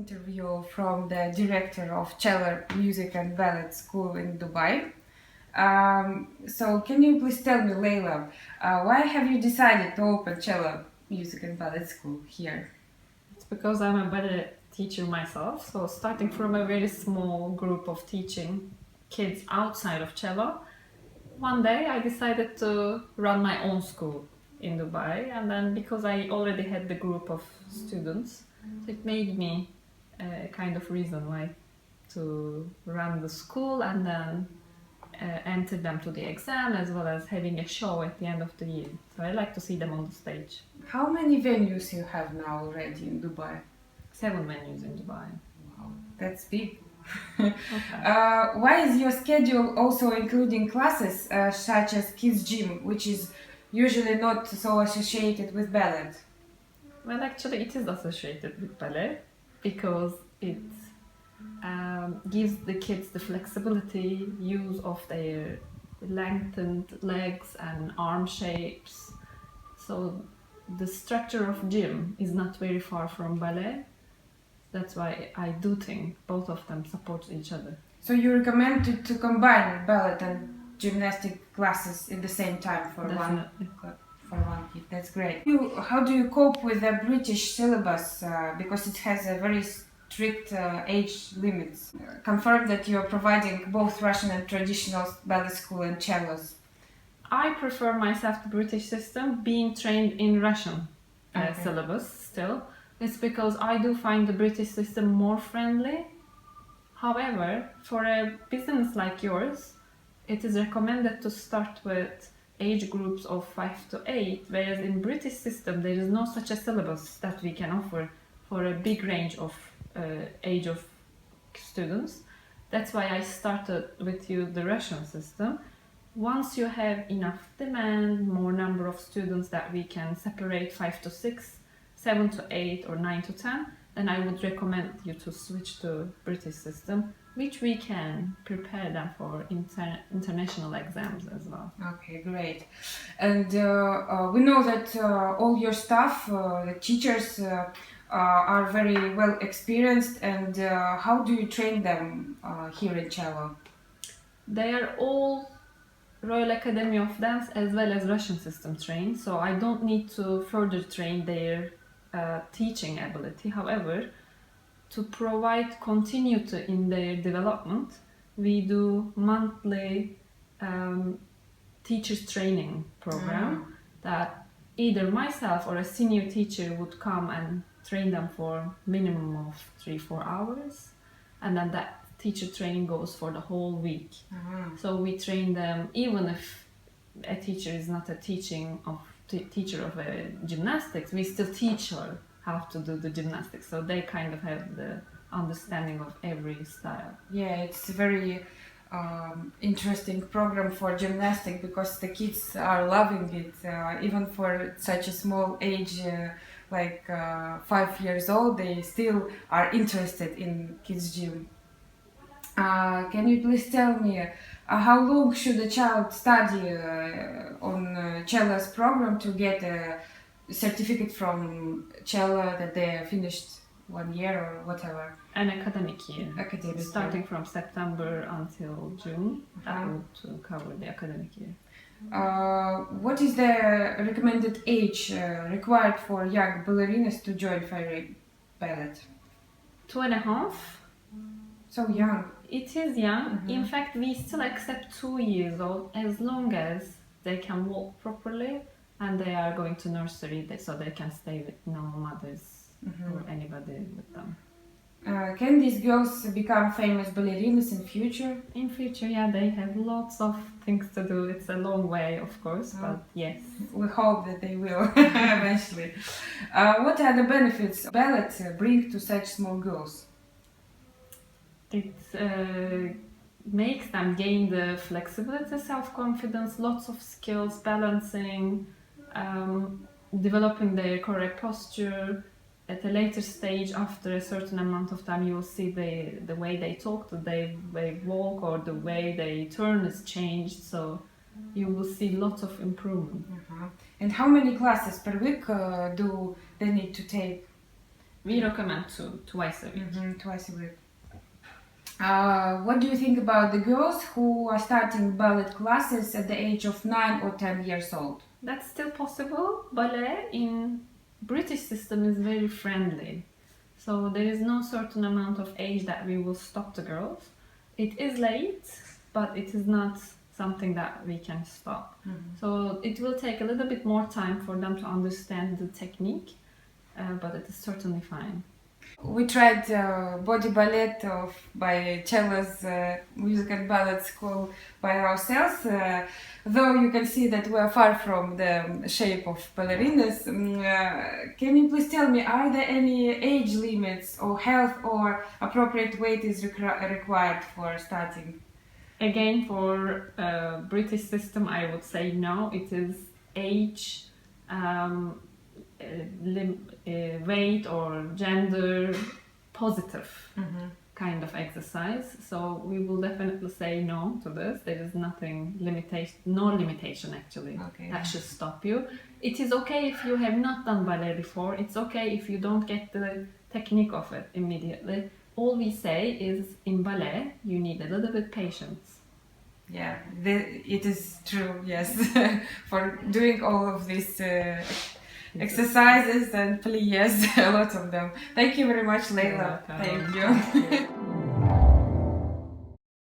interview from the director of Cello Music and Ballet School in Dubai. So can you please tell me, Leyla, why have you decided to open Cello Music and Ballet School here? It's because I'm a ballet teacher myself, so starting from a very small group of teaching kids outside of cello, one day I decided to run my own school in Dubai, and then because I already had the group of students, it made me a kind of reason why to run the school and then enter them to the exam, as well as having a show at the end of the year. So I like to see them on the stage. How many venues you have now already in Dubai? 7 venues in Dubai. Wow, that's big. Okay. Why is your schedule also including classes such as kids gym, which is usually not so associated with ballet? Well, actually, it is associated with ballet because it gives the kids the flexibility, use of their lengthened legs and arm shapes. So the structure of gym is not very far from ballet. That's why I do think both of them support each other. So you recommend to combine ballet and gymnastic classes at the same time for one kid. That's great. How do you cope with the British syllabus because it has a very strict age limits? Confirm that you're providing both Russian and traditional ballet school and cellos. I prefer myself the British system, being trained in Russian syllabus still. It's because I do find the British system more friendly. However, for a business like yours, it is recommended to start with age groups of 5 to 8, whereas in British system there is no such a syllabus that we can offer for a big range of age of students. That's why I started with you the Russian system. Once you have enough demand, more number of students that we can separate 5 to 6, 7 to 8 or 9 to 10, then I would recommend you to switch to British system, which we can prepare them for international exams as well. Okay, great. And we know that all your staff, the teachers, are very well experienced. And how do you train them here in cello? They are all Royal Academy of Dance as well as Russian system trained, so I don't need to further train their teaching ability. However, to provide continuity in their development, we do monthly teachers training program that either myself or a senior teacher would come and train them for minimum of 3-4 hours, and then that teacher training goes for the whole week. So we train them even if a teacher is not a teacher of gymnastics, we still teach her how to do the gymnastics, so they kind of have the understanding of every style. Yeah, it's a very interesting program for gymnastics because the kids are loving it, even for such a small age, like 5 years old, they still are interested in kids gym. Can you please tell me how long should a child study on cello's program to get a certificate from cello that they finished 1 year or whatever? An academic year. Starting from September until June, that would cover the academic year. What is the recommended age required for young ballerinas to join fairy ballet? 2.5. So young. It is young. In fact, we still accept 2 years old as long as they can walk properly and they are going to nursery, so they can stay with no mothers or anybody with them. Can these girls become famous ballerinas in future? In future, yeah, they have lots of things to do. It's a long way, of course, but yes. We hope that they will eventually. What are the benefits ballet bring to such small girls? It makes them gain the flexibility, self-confidence, lots of skills, balancing, developing their correct posture. At a later stage, after a certain amount of time, you will see the way they talk, the way they walk, or the way they turn is changed. So you will see lots of improvement. And how many classes per week do they need to take? We recommend twice a week. Twice a week. What do you think about the girls who are starting ballet classes at the age of 9 or 10 years old? That's still possible. Ballet in British system is very friendly. So there is no certain amount of age that we will stop the girls. It is late, but it is not something that we can stop. So it will take a little bit more time for them to understand the technique, but it is certainly fine. We tried body ballet by Cello's Music and Ballet School by ourselves. Though you can see that we are far from the shape of ballerinas, can you please tell me, are there any age limits or health or appropriate weight is required for starting? Again, for British system, I would say no. It is age, weight or gender positive kind of exercise. So we will definitely say no to this. There is no limitation actually that should stop you. It is okay if you have not done ballet before. It's okay if you don't get the technique of it immediately. All we say is in ballet you need a little bit patience. Yeah, it is true, yes. For doing all of these exercises, and please, yes, a lot of them. Thank you very much, Leyla. Thank you.